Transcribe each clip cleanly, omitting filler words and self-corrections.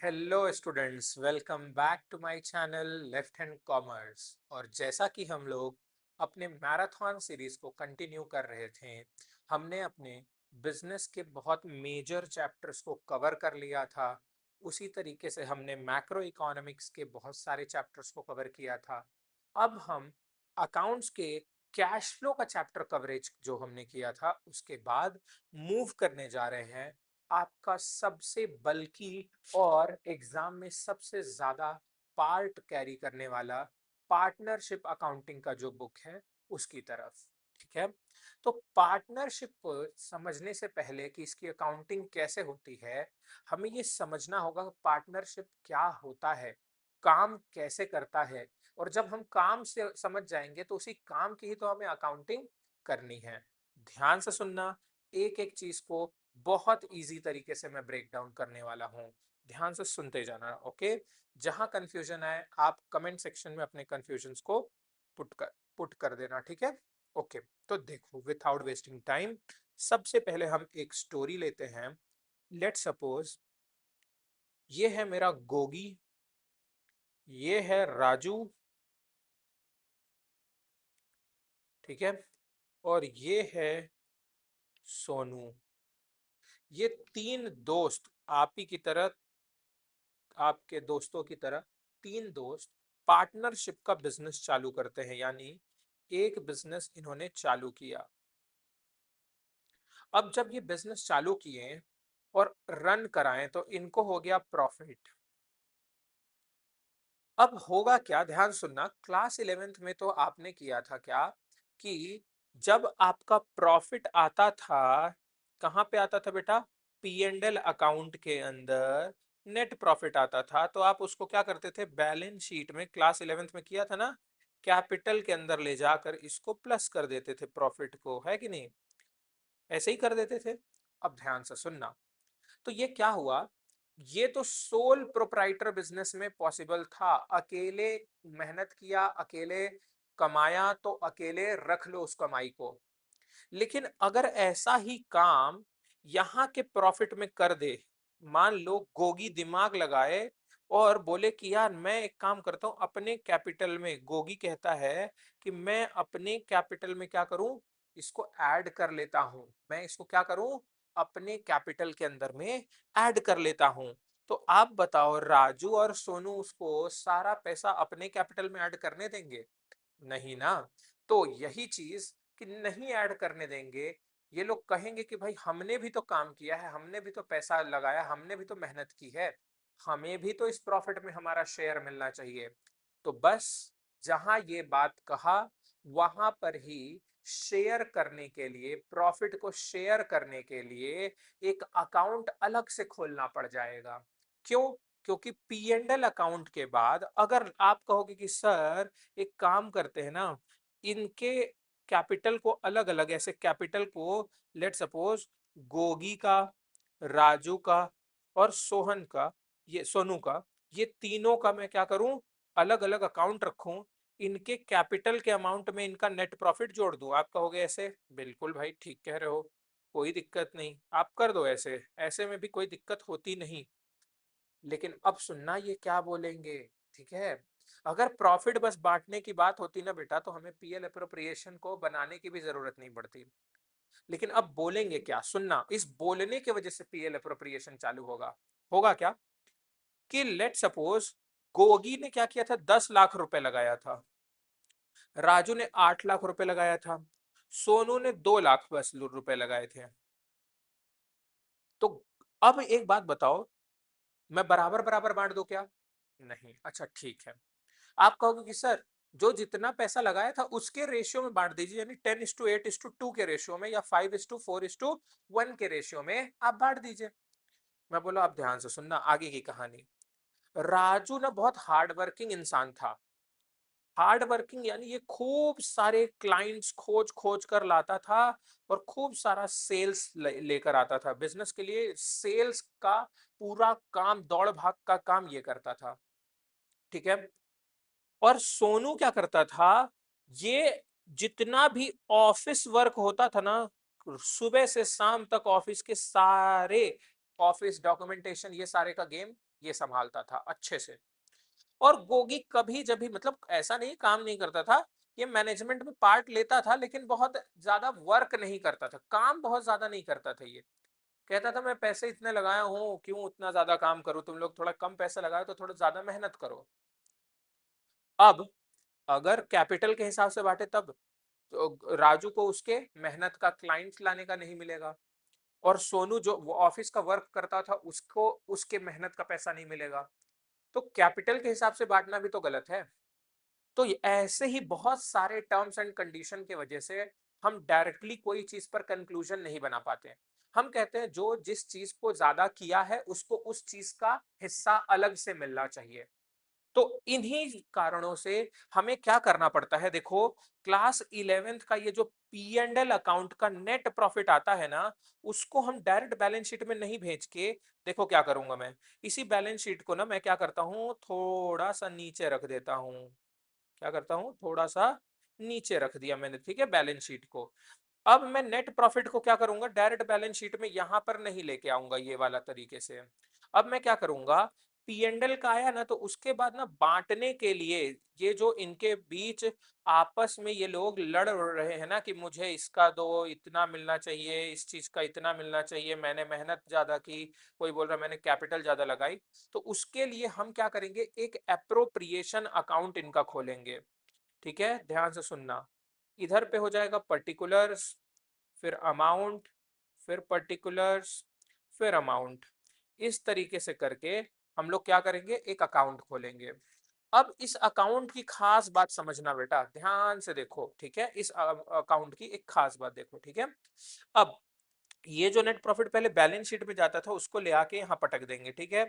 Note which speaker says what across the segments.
Speaker 1: Hello students, welcome back to my channel left hand commerce. और जैसा कि हम लोग अपने मैराथन सीरीज को कंटिन्यू कर रहे थे, हमने अपने बिजनेस के बहुत मेजर चैप्टर्स को कवर कर लिया था। उसी तरीके से हमने मैक्रो इकोनॉमिक्स के बहुत सारे चैप्टर्स को कवर किया था। अब हम अकाउंट्स के कैश फ्लो का चैप्टर कवरेज जो हमने किया था उसके बाद मूव करने जा रहे हैं आपका सबसे बल्कि और एग्जाम में सबसे ज्यादा पार्ट कैरी करने वाला पार्टनरशिप अकाउंटिंग का जो बुक है उसकी तरफ। ठीक है, तो पार्टनरशिप को समझने से पहले कि इसकी अकाउंटिंग कैसे होती है, हमें ये समझना होगा पार्टनरशिप क्या होता है, काम कैसे करता है। और जब हम काम से समझ जाएंगे तो उसी काम की ही तो हमें अकाउंटिंग करनी है। ध्यान से सुनना, एक एक चीज को बहुत इजी तरीके से मैं ब्रेक डाउन करने वाला हूँ। ध्यान से सुनते जाना, ओके। जहां कंफ्यूजन आए आप कमेंट सेक्शन में अपने कंफ्यूजन्स को पुट कर देना, ठीक है। ओके, तो देखो विदाउट वेस्टिंग टाइम, सबसे पहले हम एक स्टोरी लेते हैं। लेट सपोज ये है मेरा गोगी, ये है राजू, ठीक है, और ये है सोनू। ये तीन दोस्त आप ही की तरह, आपके दोस्तों की तरह तीन दोस्त पार्टनरशिप का बिजनेस चालू करते हैं, यानी एक बिजनेस इन्होंने चालू किया। अब जब ये बिजनेस चालू किए और रन कराएं तो इनको हो गया प्रॉफिट। अब होगा क्या, ध्यान सुनना। क्लास 11th में तो आपने किया था क्या कि जब आपका प्रॉफिट आता था, कहां पे आता था बेटा? पी एंड एल अकाउंट के अंदर नेट प्रॉफिट आता था, तो आप उसको क्या करते थे? बैलेंस शीट में, क्लास 11th में किया था ना, कैपिटल के अंदर ले जाकर इसको प्लस कर देते थे प्रॉफिट को, है कि नहीं? ऐसे ही कर देते थे। अब ध्यान से सुनना, तो ये क्या हुआ, ये तो सोल प्रोप्राइटर बिजनेस में पॉसिबल था। अकेले मेहनत किया, अकेले कमाया, तो अकेले रख लो उस कमाई को। लेकिन अगर ऐसा ही काम यहाँ के प्रॉफिट में कर दे, मान लो गोगी दिमाग लगाए और बोले कि यार मैं एक काम करता हूं अपने कैपिटल में, गोगी कहता है कि मैं अपने कैपिटल में क्या करूं, इसको ऐड कर लेता हूं। मैं इसको क्या करूं, अपने कैपिटल के अंदर में ऐड कर लेता हूं। तो आप बताओ, राजू और सोनू उसको सारा पैसा अपने कैपिटल में ऐड करने देंगे? नहीं ना। तो यही चीज कि नहीं ऐड करने देंगे, ये लोग कहेंगे कि भाई हमने भी तो काम किया है, हमने भी तो पैसा लगाया, हमने भी तो मेहनत की है, हमें भी तो इस प्रॉफिट में हमारा शेयर मिलना चाहिए। तो बस जहां ये बात कहा, वहां पर ही शेयर करने के लिए, प्रॉफिट को शेयर करने के लिए एक अकाउंट अलग से खोलना पड़ जाएगा। क्यों? क्योंकि पी एंड एल अकाउंट के बाद अगर आप कहोगे कि सर एक काम करते हैं ना, इनके कैपिटल को अलग अलग, ऐसे कैपिटल को लेट सपोज गोगी का, राजू का और सोहन का, ये सोनू का, ये तीनों का मैं क्या करूं, अलग अलग अकाउंट रखूं, इनके कैपिटल के अमाउंट में इनका नेट प्रॉफिट जोड़ दूं। आप कहोगे ऐसे? बिल्कुल भाई ठीक कह रहे हो, कोई दिक्कत नहीं, आप कर दो ऐसे, ऐसे में भी कोई दिक्कत होती नहीं। लेकिन अब सुनना ये क्या बोलेंगे, ठीक है। अगर प्रॉफिट बस बांटने की बात होती ना बेटा, तो हमें पीएल अप्रोप्रिएशन को बनाने की भी जरूरत नहीं पड़ती। लेकिन अब बोलेंगे क्या, सुनना, इस बोलने की वजह से पीएल अप्रोप्रिएशन चालू होगा। होगा क्या कि लेट सपोज गोगी ने क्या किया था, 10 लाख रुपए लगाया था, राजू ने 8 लाख रुपए लगाया था, सोनू ने 2 लाख बस रुपए लगाए थे। तो अब एक बात बताओ, मैं बराबर बराबर बांट दो क्या? नहीं। अच्छा ठीक है, आप कहोगे कि सर जो जितना पैसा लगाया था उसके रेशियो में बांट दीजिए, यानी 10:8:2 के रेशियो में, या 5:4:1 के रेशियो में आप बांट दीजिए। मैं बोला आप ध्यान से सुनना आगे की कहानी। राजू ना बहुत हार्ड वर्किंग इंसान था। हार्ड वर्किंग यानी ये खूब सारे क्लाइंट्स खोज खोज कर लाता था और खूब सारा सेल्स लेकर आता था। बिजनेस के लिए सेल्स का पूरा काम, दौड़ भाग का काम ये करता था, ठीक है। और सोनू क्या करता था, ये जितना भी ऑफिस वर्क होता था ना, सुबह से शाम तक ऑफिस के सारे ऑफिस डॉक्यूमेंटेशन ये सारे का गेम ये संभालता था अच्छे से। और गोगी कभी जब भी मतलब ऐसा नहीं काम नहीं करता था, ये मैनेजमेंट में पार्ट लेता था लेकिन बहुत ज्यादा वर्क नहीं करता था, काम बहुत ज्यादा नहीं करता था। ये कहता था मैं पैसे इतने लगाया हूँ, क्यों उतना ज्यादा काम करूँ, तुम लोग थोड़ा कम पैसे लगाओ तो थोड़ा ज्यादा मेहनत करो। अब अगर कैपिटल के हिसाब से बांटे तब तो राजू को उसके मेहनत का क्लाइंट्स लाने का नहीं मिलेगा, और सोनू जो वो ऑफिस का वर्क करता था उसको उसके मेहनत का पैसा नहीं मिलेगा। तो कैपिटल के हिसाब से बांटना भी तो गलत है। तो ऐसे ही बहुत सारे टर्म्स एंड कंडीशन के वजह से हम डायरेक्टली कोई चीज पर कंक्लूजन नहीं बना पाते। हम कहते हैं जो जिस चीज को ज्यादा किया है उसको उस चीज का हिस्सा अलग से मिलना चाहिए। तो इन्हीं कारणों से हमें क्या करना पड़ता है, देखो क्लास 11th का ये जो पी एंड एल अकाउंट का नेट प्रॉफिट आता है ना, उसको हम डायरेक्ट बैलेंस शीट में नहीं भेज के, देखो क्या करूंगा मैं, इसी बैलेंस शीट को ना मैं क्या करता हूं, थोड़ा सा नीचे रख देता हूं। क्या करता हूं, थोड़ा सा नीचे रख दिया मैंने, ठीक है, बैलेंस शीट को। अब मैं नेट प्रॉफिट को क्या करूंगा, डायरेक्ट बैलेंस शीट में यहां पर नहीं लेके आऊंगा ये वाला तरीके से। अब मैं क्या करूंगा, पी एंड एल का आया ना तो उसके बाद ना बांटने के लिए, ये जो इनके बीच आपस में ये लोग लड़ रहे हैं ना कि मुझे इसका दो, इतना मिलना चाहिए, इस चीज का इतना मिलना चाहिए, मैंने मेहनत ज्यादा की, कोई बोल रहा है मैंने कैपिटल ज्यादा लगाई, तो उसके लिए हम क्या करेंगे, एक एप्रोप्रिएशन अकाउंट इनका खोलेंगे। ठीक है, ध्यान से सुनना। इधर पे हो जाएगा पर्टिकुलर्स, फिर अमाउंट, फिर पर्टिकुलर्स, फिर अमाउंट। इस तरीके से करके हम लोग क्या करेंगे, एक अकाउंट खोलेंगे। अब इस अकाउंट की खास बात समझना बेटा, ध्यान से देखो, ठीक है, इस अकाउंट की एक खास बात देखो, ठीक है। अब ये जो नेट प्रॉफिट पहले बैलेंस शीट में जाता था उसको ले आके यहाँ पटक देंगे, ठीक है,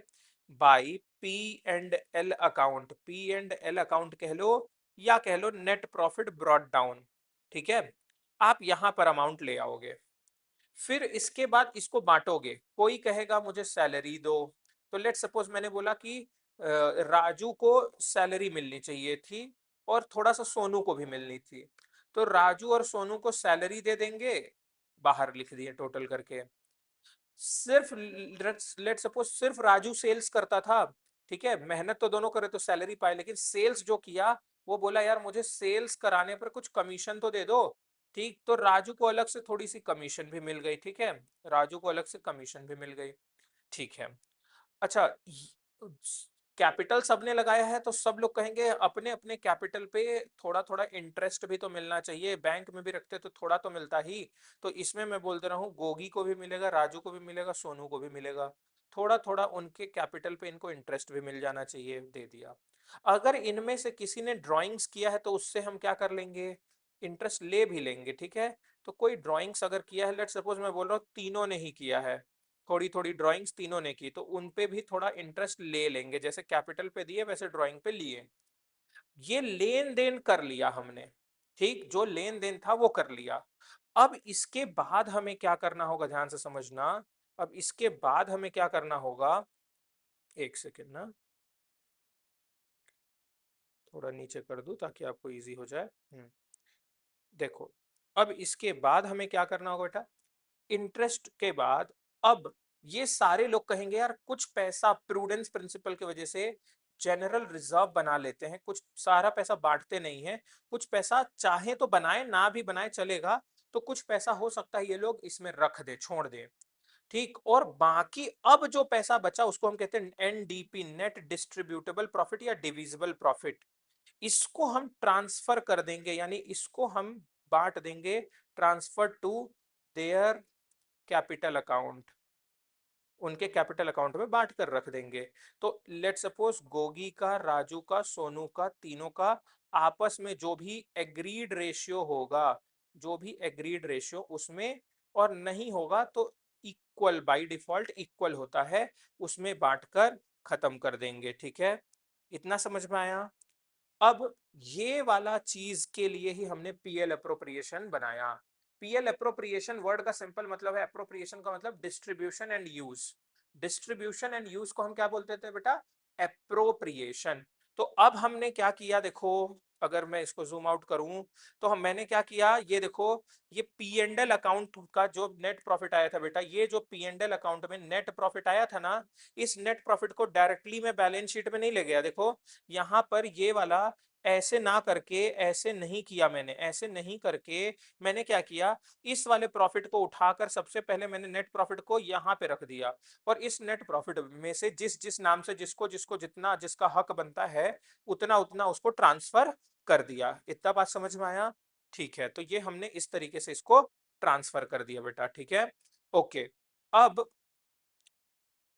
Speaker 1: by P and L account, P and L account कह लो या कह लो नेट प्रॉफिट ब्रॉट डाउन। ठीक है, आप यहां पर अमाउंट ले आओगे, फिर इसके बाद इसको बांटोगे, कोई कहेगा मुझे सैलरी दो, तो लेट सपोज मैंने बोला कि राजू को सैलरी मिलनी चाहिए थी और थोड़ा सा सोनू को भी मिलनी थी, तो राजू और सोनू को सैलरी दे देंगे, बाहर लिख दिए टोटल करके। सिर्फ लेट सपोज सिर्फ राजू सेल्स करता था, ठीक है, मेहनत तो दोनों करे तो सैलरी पाए, लेकिन सेल्स जो किया वो बोला यार मुझे सेल्स कराने पर कुछ कमीशन तो दे दो, ठीक, तो राजू को अलग से थोड़ी सी कमीशन भी मिल गई, ठीक है, राजू को अलग से कमीशन भी मिल गई। ठीक है, अच्छा, कैपिटल सबने लगाया है तो सब लोग कहेंगे अपने अपने कैपिटल पे थोड़ा थोड़ा इंटरेस्ट भी तो मिलना चाहिए, बैंक में भी रखते तो थोड़ा तो मिलता ही। तो इसमें मैं बोल दे रहा हूँ गोगी को भी मिलेगा, राजू को भी मिलेगा, सोनू को भी मिलेगा, थोड़ा थोड़ा उनके कैपिटल पे इनको इंटरेस्ट भी मिल जाना चाहिए, दे दिया। अगर इनमें से किसी ने ड्राइंग्स किया है तो उससे हम क्या कर लेंगे, इंटरेस्ट ले भी लेंगे, ठीक है। तो कोई ड्राइंग्स अगर किया है, लेट सपोज मैं बोल रहा हूँ तीनों ने ही किया है, थोड़ी थोड़ी ड्राइंग्स तीनों ने की, तो उन पे भी थोड़ा इंटरेस्ट ले लेंगे, जैसे कैपिटल पे दिए वैसे ड्राइंग पे लिए। ये लेन देन कर लिया हमने, ठीक, जो लेन देन था वो कर लिया। अब इसके बाद हमें क्या करना होगा, ध्यान से समझना। अब इसके बाद हमें क्या करना होगा, एक सेकेंड ना, थोड़ा नीचे कर दूं ताकि आपको इजी हो जाए। देखो, अब इसके बाद हमें क्या करना होगा बेटा, इंटरेस्ट के बाद, अब ये सारे लोग कहेंगे यार कुछ पैसा प्रूडेंस प्रिंसिपल की वजह से जनरल रिजर्व बना लेते हैं, कुछ सारा पैसा बांटते नहीं है, कुछ पैसा चाहे तो बनाए ना भी बनाए चलेगा, तो कुछ पैसा हो सकता है ये लोग इसमें रख दे, छोड़ दे, ठीक, और बाकी अब जो पैसा बचा उसको हम कहते हैं एनडीपी, नेट डिस्ट्रीब्यूटेबल प्रॉफिट या डिविजिबल प्रॉफिट। इसको हम ट्रांसफर कर देंगे, यानी इसको हम बांट देंगे, transfer to their capital account, उनके कैपिटल अकाउंट में बांट कर रख देंगे। तो लेट सपोज गोगी का, राजू का, सोनू का, तीनों का आपस में जो भी एग्रीड रेशियो होगा, जो भी एग्रीड रेशियो उसमें, और नहीं होगा तो इक्वल, बाय डिफॉल्ट इक्वल होता है, उसमें बांटकर खत्म कर देंगे, ठीक है। इतना समझ में आया। अब ये वाला चीज के लिए ही हमने पीएल अप्रोप्रिएशन बनाया। पीएल अप्रोप्रिएशन वर्ड का सिंपल मतलब है, अप्रोप्रिएशन का मतलब distribution and use, distribution and use को हम क्या बोलते थे बेटा, अप्रोप्रिएशन। तो अब हमने क्या किया देखो, अगर मैं इसको जूम आउट करूं तो मैंने क्या किया, ये देखो, ये पी एंड एल अकाउंट का जो नेट प्रॉफिट आया था बेटा, ये जो पी एंड एल अकाउंट में नेट प्रॉफिट आया था ना, इस नेट प्रॉफिट को डायरेक्टली मैं बैलेंस शीट में नहीं ले गया। देखो यहां पर ये वाला ऐसे ना करके, ऐसे नहीं किया मैंने, ऐसे नहीं करके मैंने क्या किया, इस वाले प्रॉफिट को उठाकर सबसे पहले मैंने नेट प्रॉफिट को यहां पे रख दिया, और इस नेट प्रॉफिट में से जिस जिस नाम से जिसको जिसको जितना जिसका हक बनता है उतना उतना उसको ट्रांसफर कर दिया। इतना बात समझ में आया? ठीक है, तो ये हमने इस तरीके से इसको ट्रांसफर कर दिया बेटा, ठीक है। ओके, अब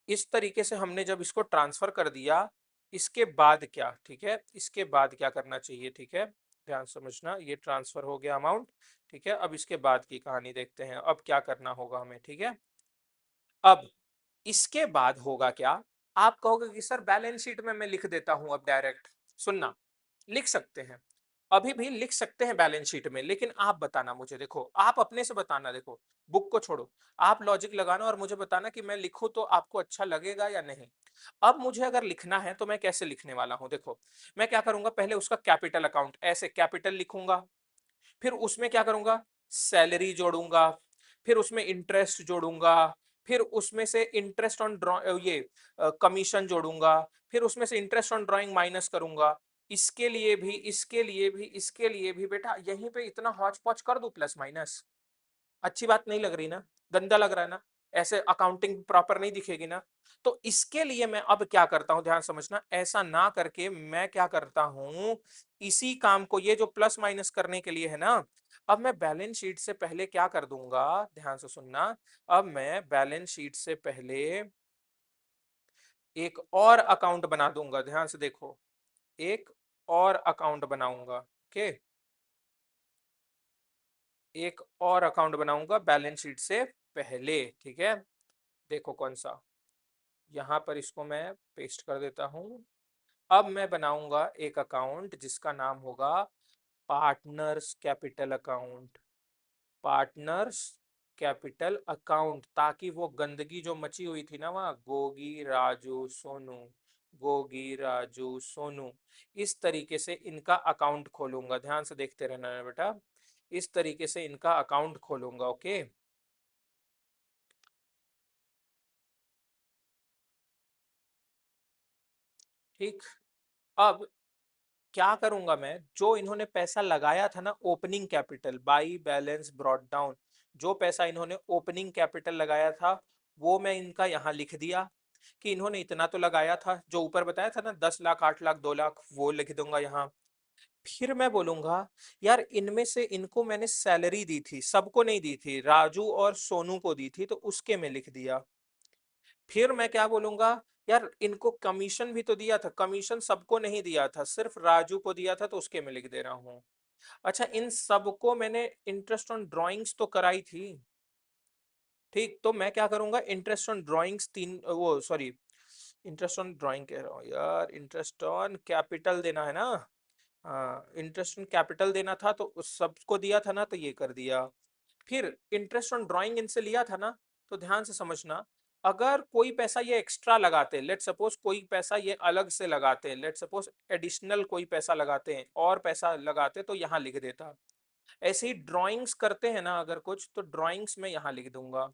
Speaker 1: इस तरीके से हमने जब इसको ट्रांसफर कर दिया, इसके बाद क्या, ठीक है, इसके बाद क्या करना चाहिए, ठीक है, ध्यान समझना, ये ट्रांसफर हो गया अमाउंट, ठीक है। अब इसके बाद की कहानी देखते हैं, अब क्या करना होगा हमें, ठीक है। अब इसके बाद होगा क्या, आप कहोगे कि सर बैलेंस शीट में मैं लिख देता हूं अब डायरेक्ट। सुनना, लिख सकते हैं, अभी भी लिख सकते हैं बैलेंस शीट में, लेकिन आप बताना मुझे, देखो आप अपने से बताना, देखो बुक को छोड़ो, आप लॉजिक लगाना और मुझे बताना कि मैं लिखूं तो आपको अच्छा लगेगा या नहीं। अब मुझे अगर लिखना है तो मैं कैसे लिखने वाला हूं, देखो मैं क्या करूंगा, पहले उसका कैपिटल अकाउंट ऐसे कैपिटल लिखूंगा, फिर उसमें क्या करूंगा, सैलरी जोड़ूंगा, फिर उसमें इंटरेस्ट जोड़ूंगा, फिर उसमें से इंटरेस्ट ऑन ये कमीशन जोड़ूंगा, फिर उसमें से इंटरेस्ट ऑन ड्राइंग माइनस करूंगा, इसके लिए भी, इसके लिए भी, इसके लिए भी। बेटा यहीं पे इतना हौच पौच कर दूं प्लस माइनस, अच्छी बात नहीं लग रही ना, गंदा लग रहा है ना, ऐसे अकाउंटिंग प्रॉपर नहीं दिखेगी ना। तो इसके लिए मैं अब क्या करता हूं, ध्यान समझना, ऐसा ना करके मैं क्या करता हूं, इसी काम को, ये जो प्लस माइनस करने के लिए है ना, अब मैं बैलेंस शीट से पहले क्या कर दूंगा, ध्यान से सुनना, अब मैं बैलेंस शीट से पहले एक और अकाउंट बना दूंगा, ध्यान से देखो, एक और अकाउंट बनाऊंगा, ओके, एक और अकाउंट बनाऊंगा बैलेंस शीट से पहले, ठीक है। देखो कौन सा, यहाँ पर इसको मैं पेस्ट कर देता हूँ। अब मैं बनाऊंगा एक अकाउंट जिसका नाम होगा partners capital account, partners capital account, ताकि वो गंदगी जो मची हुई थी ना वहाँ, गोगी राजू सोनू, गोगी राजू सोनू, इस तरीके से इनका अकाउंट खोलूंगा, ध्यान से देखते रहना है बेटा, इस तरीके से इनका अकाउंट खोलूंगा, ओके। ठीक, अब क्या करूंगा मैं, जो इन्होंने पैसा लगाया था ना opening capital by balance brought down, जो पैसा इन्होंने ओपनिंग कैपिटल लगाया था वो मैं इनका यहाँ लिख दिया कि इन्होंने इतना तो लगाया था, जो ऊपर बताया था ना 10 लाख 8 लाख 2 लाख, वो लिख दूंगा यहाँ। फिर मैं बोलूंगा यार इनमें से इनको मैंने सैलरी दी थी, सबको नहीं दी थी, राजू और सोनू को दी थी, तो उसके में लिख दिया। फिर मैं क्या बोलूंगा, यार इनको कमीशन भी तो दिया था, कमीशन सबको नहीं दिया था, सिर्फ राजू को दिया था, तो उसके में लिख दे रहा हूँ। अच्छा, इन सबको मैंने इंटरेस्ट ऑन ड्राइंग्स तो कराई थी, ठीक, तो मैं क्या करूंगा, इंटरेस्ट ऑन ड्राइंग्स तीन, वो सॉरी, इंटरेस्ट ऑन ड्राइंग कह रहा हूँ यार, इंटरेस्ट ऑन कैपिटल देना है ना, हाँ इंटरेस्ट ऑन कैपिटल देना था, तो उस सबको दिया था ना, तो ये कर दिया। फिर इंटरेस्ट ऑन ड्राइंग इनसे लिया था ना, तो ध्यान से समझना, अगर कोई पैसा ये एक्स्ट्रा लगाते, लेट सपोज कोई पैसा ये अलग से लगाते, लेट सपोज एडिशनल कोई पैसा लगाते हैं और पैसा लगाते, तो यहाँ लिख देता। ऐसे ही ड्राइंग्स करते हैं ना अगर कुछ, तो ड्राइंग्स में यहाँ लिख दूंगा,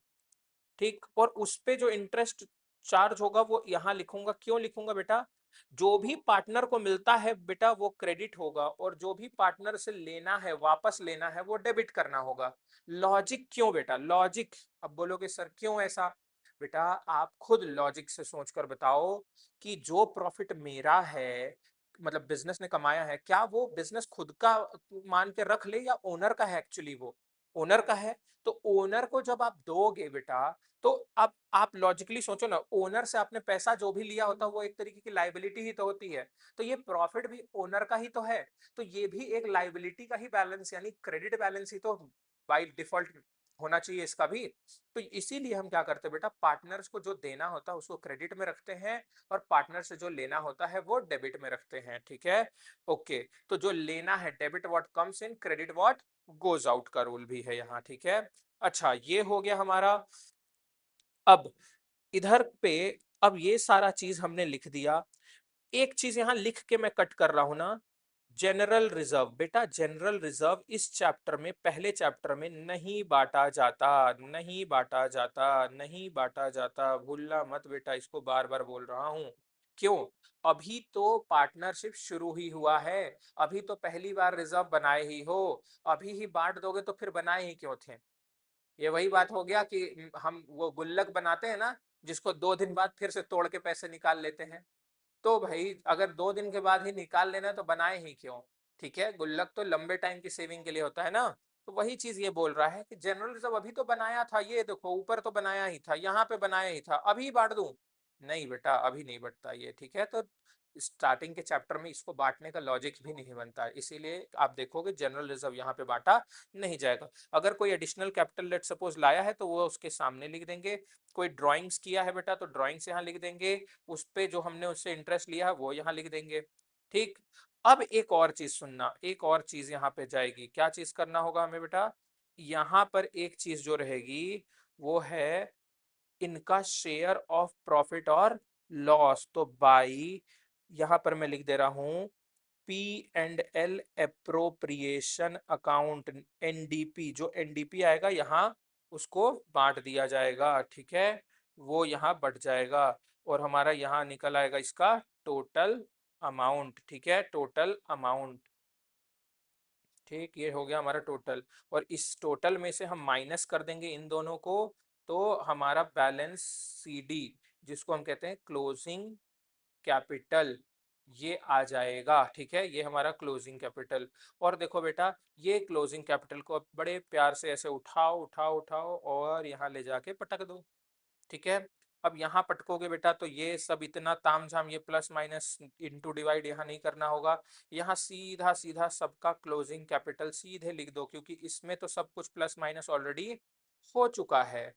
Speaker 1: ठीक, और उस पे जो इंटरेस्ट चार्ज होगा वो यहाँ लिखूंगा। क्यों लिखूंगा बेटा, जो भी पार्टनर को मिलता है बेटा वो क्रेडिट होगा, और जो भी पार्टनर से लेना है, वापस लेना है, वो डेबिट करना होगा। लॉजिक क्यों बेटा, लॉजिक, अब बोलोगे सर क्यों ऐसा, बेटा आप खुद लॉजिक से सोचकर बताओ कि जो प्रॉफिट मेरा है, मतलब बिजनेस ने कमाया है, क्या वो बिजनेस खुद का मान के रख ले या ओनर का है, एक्चुअली वो ओनर का है। तो ओनर को जब आप दोगे बेटा, तो अब आप लॉजिकली सोचो ना, ओनर से आपने पैसा जो भी लिया होता है वो एक तरीके की लाइबिलिटी ही तो होती है, तो ये प्रॉफिट भी ओनर का ही तो है, तो ये भी एक लाइबिलिटी का ही बैलेंस यानी क्रेडिट बैलेंस ही तो बाय डिफॉल्ट होना चाहिए इसका भी। तो इसीलिए हम क्या करते हैं बेटा, पार्टनर्स को जो देना होता है उसको क्रेडिट में रखते हैं, और पार्टनर से जो लेना होता है वो डेबिट में रखते हैं, ठीक है। ओके, तो जो लेना है debit what comes in, credit what goes out का रूल भी है यहाँ, ठीक है। अच्छा, ये हो गया हमारा। अब इधर पे, अब ये सारा चीज हमने लिख दिया, एक चीज यहाँ लिख के मैं कट कर रहा हूं ना, जनरल रिजर्व, बेटा जनरल रिजर्व इस चैप्टर में, पहले चैप्टर में नहीं बांटा जाता, नहीं बांटा जाता, नहीं बांटा जाता, भूलना मत बेटा, इसको बार बार बोल रहा हूं। क्यों? अभी तो पार्टनरशिप शुरू ही हुआ है, अभी तो पहली बार रिजर्व बनाए ही हो, अभी ही बांट दोगे तो फिर बनाए ही क्यों थे? ये वही बात हो गया कि हम वो गुल्लक बनाते हैं ना, जिसको 2 दिन बाद फिर से तोड़ के पैसे निकाल लेते हैं। तो भाई अगर 2 दिन के बाद ही निकाल लेना है तो बनाए ही क्यों? ठीक है, गुल्लक तो लंबे टाइम की सेविंग के लिए होता है ना। तो वही चीज ये बोल रहा है कि जनरल रिजर्व अभी तो बनाया था, ये देखो ऊपर तो बनाया ही था, यहाँ पे बनाया ही था, अभी बांट दूं? नहीं बेटा, अभी नहीं बढ़ता ये, ठीक है। तो स्टार्टिंग के चैप्टर में इसको बांटने का लॉजिक भी नहीं बनता, इसीलिए आप देखोगे जनरल रिजर्व यहाँ पे बांटा नहीं जाएगा। अगर कोई एडिशनल कैपिटल लेट सपोज लाया है तो वो उसके सामने लिख देंगे, कोई ड्राइंग्स किया है बेटा तो ड्राइंग्स यहाँ लिख देंगे, उस पे जो हमने उससे इंटरेस्ट लिया है वो यहाँ लिख देंगे। ठीक। अब एक और चीज सुनना, एक और चीज यहाँ पे जाएगी, क्या चीज करना होगा हमें बेटा? यहाँ पर एक चीज जो रहेगी वो है इनका शेयर ऑफ प्रॉफिट और लॉस। तो बाई, यहां पर मैं लिख दे रहा हूं P and L appropriation account, NDP, जो एनडीपी आएगा यहाँ उसको बांट दिया जाएगा, ठीक है, वो यहाँ बढ़ जाएगा और हमारा यहाँ निकल आएगा इसका टोटल अमाउंट, ठीक है, टोटल अमाउंट। ठीक, ये हो गया हमारा टोटल, और इस टोटल में से हम माइनस कर देंगे इन दोनों को, तो हमारा बैलेंस सीडी, जिसको हम कहते हैं क्लोजिंग कैपिटल, ये आ जाएगा, ठीक है, ये हमारा क्लोजिंग कैपिटल। और देखो बेटा, ये क्लोजिंग कैपिटल को अब बड़े प्यार से ऐसे उठाओ उठाओ उठाओ और यहाँ ले जाके पटक दो, ठीक है। अब यहाँ पटकोगे बेटा तो ये सब इतना तामझाम, ये प्लस माइनस इंटू डिवाइड यहाँ नहीं करना होगा, यहाँ सीधा सीधा सबका क्लोजिंग कैपिटल सीधे लिख दो, क्योंकि इसमें तो सब कुछ प्लस माइनस ऑलरेडी हो चुका है।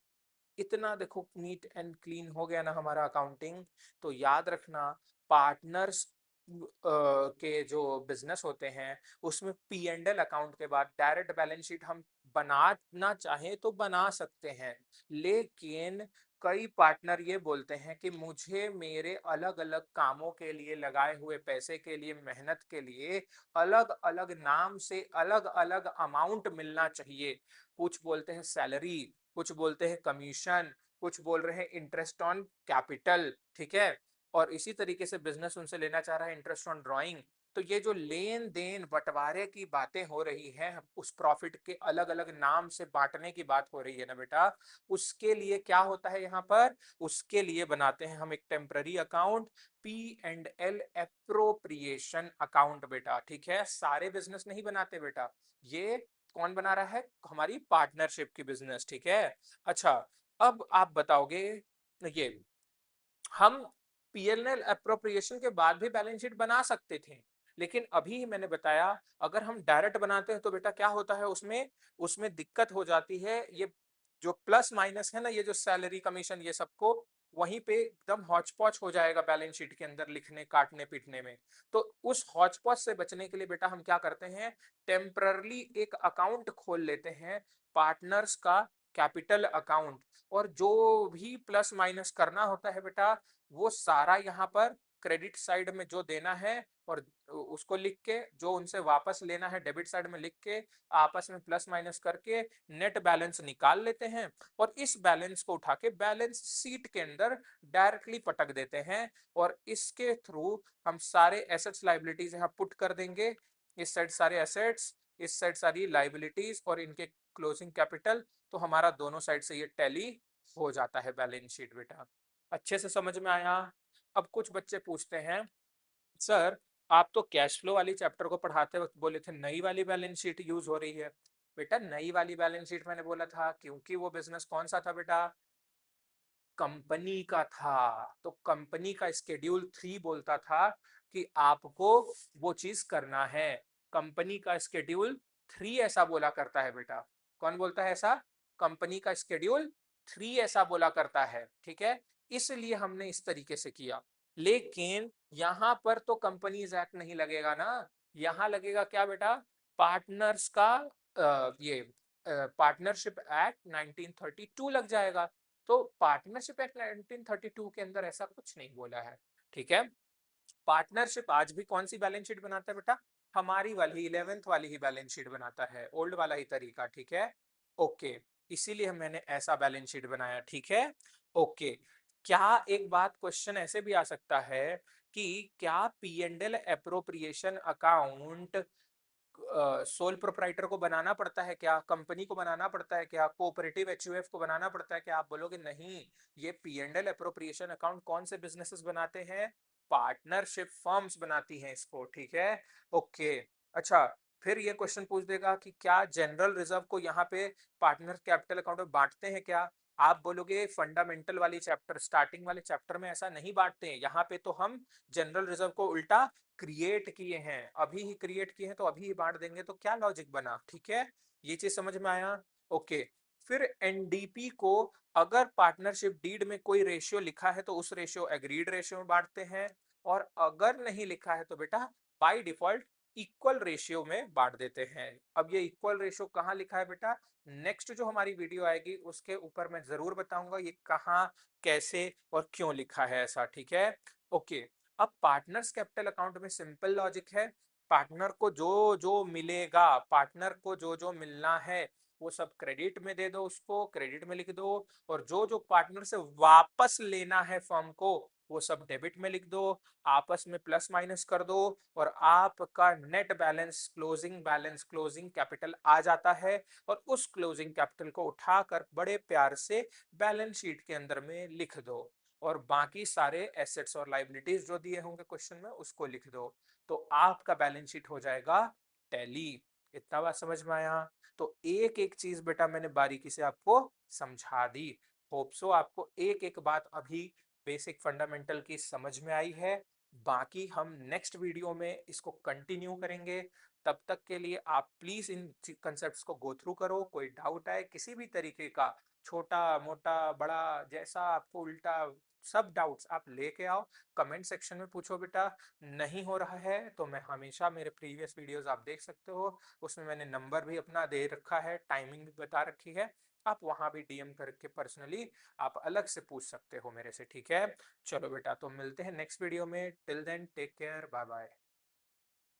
Speaker 1: इतना देखो नीट एंड क्लीन हो गया ना हमारा अकाउंटिंग। तो याद रखना, पार्टनर्स के जो बिजनेस होते हैं उसमें पी एंड एल अकाउंट के बाद डायरेक्ट बैलेंस शीट हम बनाना चाहें तो बना सकते हैं, लेकिन कई पार्टनर ये बोलते हैं कि मुझे मेरे अलग अलग कामों के लिए लगाए हुए पैसे के लिए, मेहनत के लिए अलग अलग नाम से अलग अलग अमाउंट मिलना चाहिए। कुछ बोलते हैं सैलरी, कुछ बोलते हैं कमीशन, कुछ बोल रहे हैं इंटरेस्ट ऑन कैपिटल, ठीक है। और इसी तरीके से बिजनेस उनसे लेना चाह रहा है इंटरेस्ट ऑन ड्राइंग। तो ये जो लेन देन बंटवारे की बातें हो रही है, उस प्रॉफिट के अलग अलग नाम से बांटने की बात हो रही है ना बेटा, उसके लिए क्या होता है यहाँ पर, उसके लिए बनाते हैं हम एक temporary account, P and L appropriation account बेटा, ठीक है। सारे बिजनेस नहीं बनाते बेटा, ये कौन बना रहा है, हमारी पार्टनरशिप की बिजनेस, ठीक है। अच्छा, अब आप बताओगे, ये हम पीएनएल अप्रोप्रिएशन के बाद भी बैलेंस शीट बना सकते थे, लेकिन अभी मैंने बताया अगर हम डायरेक्ट बनाते हैं तो बेटा क्या होता है उसमें, उसमें दिक्कत हो जाती है, ये जो प्लस माइनस है ना, ये जो सैलरी कमीशन ये सबको वहीं पे एकदम हौच पौच हो जाएगा बैलेंस शीट के अंदर लिखने काटने पीटने में। तो उस हौच पौच से बचने के लिए बेटा हम क्या करते हैं, टेम्पररली एक अकाउंट खोल लेते हैं, पार्टनर्स का कैपिटल अकाउंट, और जो भी प्लस माइनस करना होता है बेटा वो सारा यहाँ पर क्रेडिट साइड में जो देना है और उसको लिख के, जो उनसे वापस लेना है डेबिट साइड में लिख के, आपस में प्लस माइनस करके नेट बैलेंस निकाल लेते हैं, और इस बैलेंस को उठा के बैलेंस शीट के अंदर डायरेक्टली पटक देते हैं, और इसके थ्रू हम सारे एसेट्स लाइबिलिटीज यहाँ पुट कर देंगे, इस साइड सारे एसेट्स, इस साइड सारी लाइबिलिटीज और इनके क्लोजिंग कैपिटल, तो हमारा दोनों साइड से ये टैली हो जाता है बैलेंस शीट बेटा। अच्छे से समझ में आया? अब कुछ बच्चे पूछते हैं, सर आप तो कैश फ्लो वाली चैप्टर को पढ़ाते वक्त बोले थे नई वाली बैलेंस शीट यूज हो रही है। बेटा नई वाली बैलेंस शीट मैंने बोला था क्योंकि वो बिजनेस कौन सा था बेटा, कंपनी का था। तो कंपनी का स्केड्यूल 3 बोलता था कि आपको वो चीज करना है, कंपनी का स्केड्यूल 3 ऐसा बोला करता है बेटा। कौन बोलता है ऐसा? कंपनी का स्केड्यूल 3 ऐसा बोला करता है, ठीक है। इसलिए हमने इस तरीके से किया, लेकिन यहां पर तो कंपनीज एक्ट नहीं लगेगा ना, यहां लगेगा क्या बेटा, पार्टनर्स का ये पार्टनरशिप एक्ट 1932 लग जाएगा। तो पार्टनरशिप एक्ट 1932 के अंदर ऐसा कुछ नहीं बोला है, ठीक है। पार्टनरशिप आज भी कौन सी बैलेंस शीट बनाता है बेटा, हमारी वाली 11th वाली ही बैलेंस शीट बनाता है, ओल्ड वाला ही तरीका, ठीक है। ओके, इसीलिए मैंने ऐसा बैलेंस शीट बनाया, ठीक है। ओके, क्या एक बात क्वेश्चन ऐसे भी आ सकता है कि क्या P and L appropriation account sole proprietor को बनाना पड़ता है क्या, कंपनी को बनाना पड़ता है क्या, कोऑपरेटिव एचयूएफ को बनाना पड़ता है क्या? आप बोलोगे नहीं, ये P and L appropriation account कौन से बिजनेसेस बनाते हैं? पार्टनरशिप फर्म्स बनाती हैं इसको, ठीक है। ओके, अच्छा, फिर ये क्वेश्चन पूछ देगा कि क्या जनरल रिजर्व को यहाँ पे पार्टनर कैपिटल अकाउंट में बांटते हैं क्या? आप बोलोगे फंडामेंटल वाली चैप्टर, स्टार्टिंग वाले चैप्टर में ऐसा नहीं बांटते हैं, यहाँ पे तो हम जनरल रिजर्व को उल्टा क्रिएट किए हैं, अभी ही क्रिएट किए हैं तो अभी ही बांट देंगे, तो क्या लॉजिक बना, ठीक है। ये चीज समझ में आया। ओके, फिर एनडीपी को अगर पार्टनरशिप डीड में कोई रेशियो लिखा है तो उस रेशियो एग्रीड रेशियो में बांटते हैं, और अगर नहीं लिखा है तो बेटा बाय डिफॉल्ट इक्वल रेशियो में बांट देते हैं। अब ये इक्वल रेशियो कहाँ लिखा है बेटा, नेक्स्ट जो हमारी वीडियो आएगी उसके ऊपर मैं जरूर बताऊंगा ये कहाँ, कैसे और क्यों लिखा है ऐसा, ठीक है। ओके, अब पार्टनर्स कैपिटल अकाउंट में सिंपल लॉजिक है, पार्टनर को जो जो मिलेगा, पार्टनर को जो जो मिलना है वो सब क्रेडिट में दे दो, उसको क्रेडिट में लिख दो, और जो जो पार्टनर से वापस लेना है फर्म को वो सब डेबिट में लिख दो, आपस में प्लस माइनस कर दो, और आपका नेट बैलेंस, क्लोजिंग कैपिटल आ जाता है, और उस क्लोजिंग कैपिटल को उठाकर बड़े प्यार से बैलेंस शीट के अंदर में लिख दो, और बाकी सारे एसेट्स और लाइबिलिटीज जो दिए होंगे क्वेश्चन में उसको लिख दो, तो आपका बैलेंस शीट हो जाएगा टैली। इतना बात समझ में आया? तो एक एक चीज बेटा मैंने बारीकी से आपको समझा दी, होप सो आपको एक एक बात अभी बेसिक फंडामेंटल की समझ में आई है। बाकी हम नेक्स्ट वीडियो में इसको कंटिन्यू करेंगे, तब तक के लिए आप प्लीज इन कंसेप्ट्स को गो थ्रू करो, कोई डाउट आए किसी भी तरीके का, छोटा मोटा बड़ा, जैसा आपको उल्टा, सब डाउट्स आप लेके आओ, कमेंट सेक्शन में पूछो बेटा। नहीं हो रहा है तो मैं हमेशा, मेरे प्रीवियस वीडियोस आप देख सकते हो, उसमें मैंने नंबर भी अपना दे रखा है, टाइमिंग भी बता रखी है, आप वहां भी डीएम करके पर्सनली आप अलग से पूछ सकते हो मेरे से, ठीक है। चलो बेटा, तो मिलते हैं नेक्स्ट वीडियो में, till then take care, bye bye.